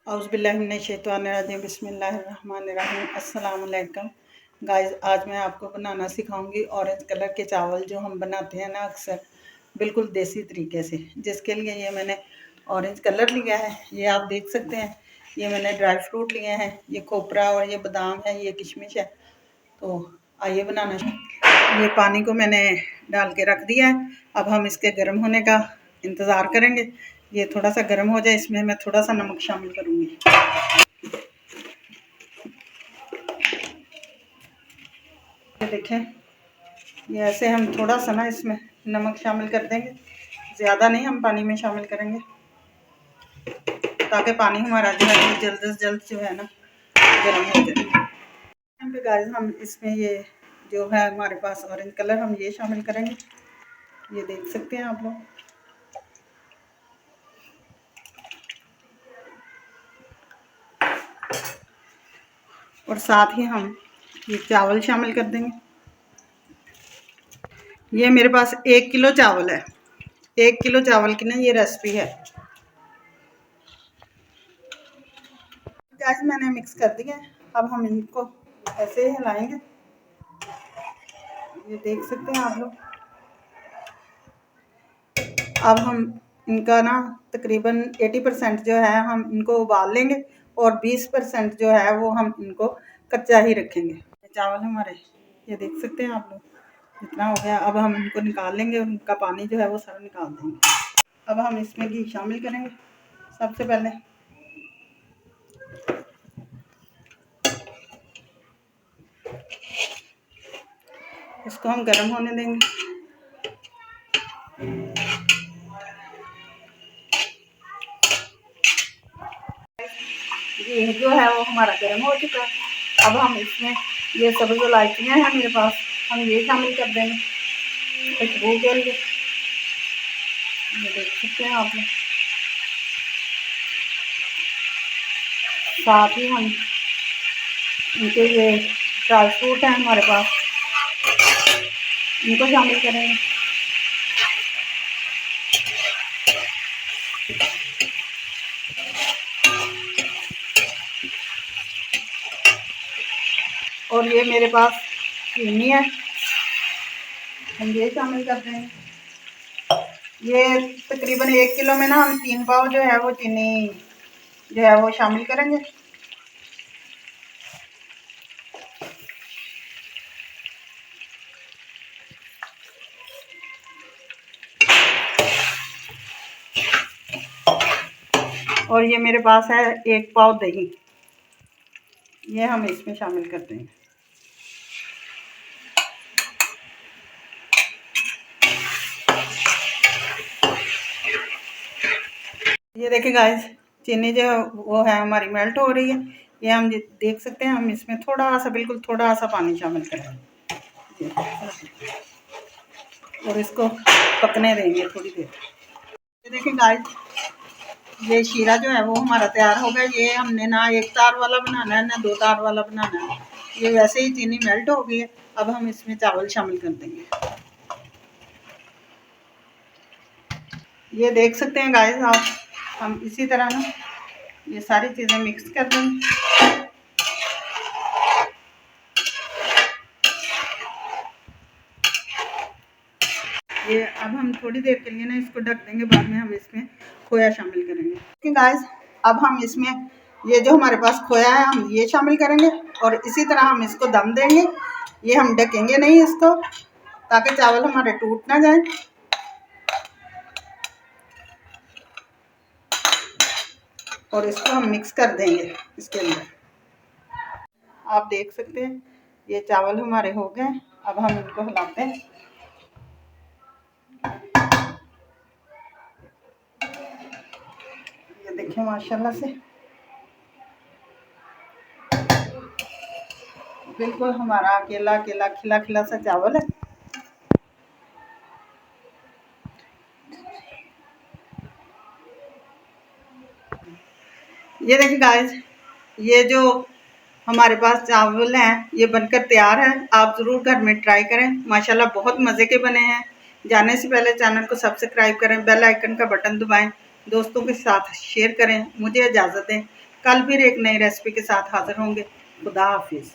औज़ुबिल्लाहिमिनश्शैतानिर्रजीम बिस्मिल्लाहिर्रहमानिर्रहीम। अस्सलाम वालेकुम गाइस, आज मैं आपको बनाना सिखाऊंगी ऑरेंज कलर के चावल जो हम बनाते हैं ना अक्सर, बिल्कुल देसी तरीके से। जिसके लिए ये मैंने ऑरेंज कलर लिया है, ये आप देख सकते हैं। ये मैंने ड्राई फ्रूट लिए हैं, ये खोपरा और ये बादाम है, ये किशमिश है। तो आइए बनाना। ये पानी को मैंने डाल के रख दिया है। अब हम इसके गर्म होने का इंतज़ार करेंगे। ये थोड़ा सा गर्म हो जाए, इसमें मैं थोड़ा सा नमक शामिल करूँगी। ये देखें, ये ऐसे हम थोड़ा सा ना इसमें नमक शामिल कर देंगे, ज़्यादा नहीं हम पानी में शामिल करेंगे, ताकि पानी हमारा जो है जल्द से जल्द जो है ना गर्म हो जाए। गाइस, हम इसमें ये जो है हमारे पास ऑरेंज कलर, हम ये शामिल करेंगे। ये देख सकते हैं आप लोग। और साथ ही हम ये चावल शामिल कर देंगे। ये मेरे पास 1 किलो चावल है। 1 किलो चावल की ना ये रेसिपी है। गैस मैंने मिक्स कर दिया है। अब हम इनको ऐसे ही हिलाएंगे। ये देख सकते हैं आप लोग। अब हम इनका ना तकरीबन 80% जो है हम इनको उबाल लेंगे और 20% जो है वो हम इनको कच्चा ही रखेंगे। चावल हमारे ये देख सकते हैं आप लोग, इतना हो गया। अब हम इनको निकाल लेंगे और इनका पानी जो है वो सारा निकाल देंगे। अब हम इसमें घी शामिल करेंगे। सबसे पहले इसको हम गर्म होने देंगे। ये जो है वो हमारा गर्म हो चुका है। अब हम इसमें ये सब्ज़ इलायचियाँ हैं मेरे पास, हम ये शामिल कर देंगे खुशबू के लिए। ये देख सकते हैं आप लोग। साथ ही हम इनके ये ड्राई फ्रूट हैं हमारे पास, इनको शामिल करेंगे। और ये मेरे पास चीनी है, हम ये शामिल कर देंगे। ये तकरीबन 1 किलो में ना हम 3 पाव जो है वो चीनी जो है वो शामिल करेंगे। और ये मेरे पास है 1 पाव दही, ये हम इसमें शामिल कर देंगे। ये देखिए गाइस, चीनी जो वो है हमारी मेल्ट हो रही है। ये हम देख सकते हैं। हम इसमें थोड़ा सा, बिल्कुल थोड़ा सा पानी शामिल करेंगे और इसको पकने देंगे थोड़ी देर। ये देखिए गाइस, ये शीरा जो है वो हमारा तैयार हो गया। ये हमने ना 1 तार वाला बनाना है ना 2 तार वाला बनाना है। ये वैसे ही चीनी मेल्ट हो गई है। अब हम इसमें चावल शामिल कर देंगे। ये देख सकते हैं गाइस आप, हम इसी तरह ना ये सारी चीज़ें मिक्स कर देंगे। ये अब हम थोड़ी देर के लिए ना इसको ढक देंगे, बाद में हम इसमें खोया शामिल करेंगे। गाइस, अब हम इसमें ये जो हमारे पास खोया है हम ये शामिल करेंगे और इसी तरह हम इसको दम देंगे। ये हम ढकेंगे नहीं इसको, ताकि चावल हमारे टूट ना जाए। और इसको हम मिक्स कर देंगे इसके अंदर। आप देख सकते हैं ये चावल हमारे हो गए। अब हम इनको हिलाते हैं। ये देखिए माशाल्लाह से बिल्कुल हमारा अकेला अकेला खिला खिला सा चावल है। ये देखिए गाइस, ये जो हमारे पास चावल हैं ये बनकर तैयार है। आप ज़रूर घर में ट्राई करें, माशाल्लाह बहुत मज़े के बने हैं। जाने से पहले चैनल को सब्सक्राइब करें, बेल आइकन का बटन दबाएं, दोस्तों के साथ शेयर करें। मुझे इजाज़त दें। कल फिर एक नई रेसिपी के साथ हाजिर होंगे। खुदा हाफिज़।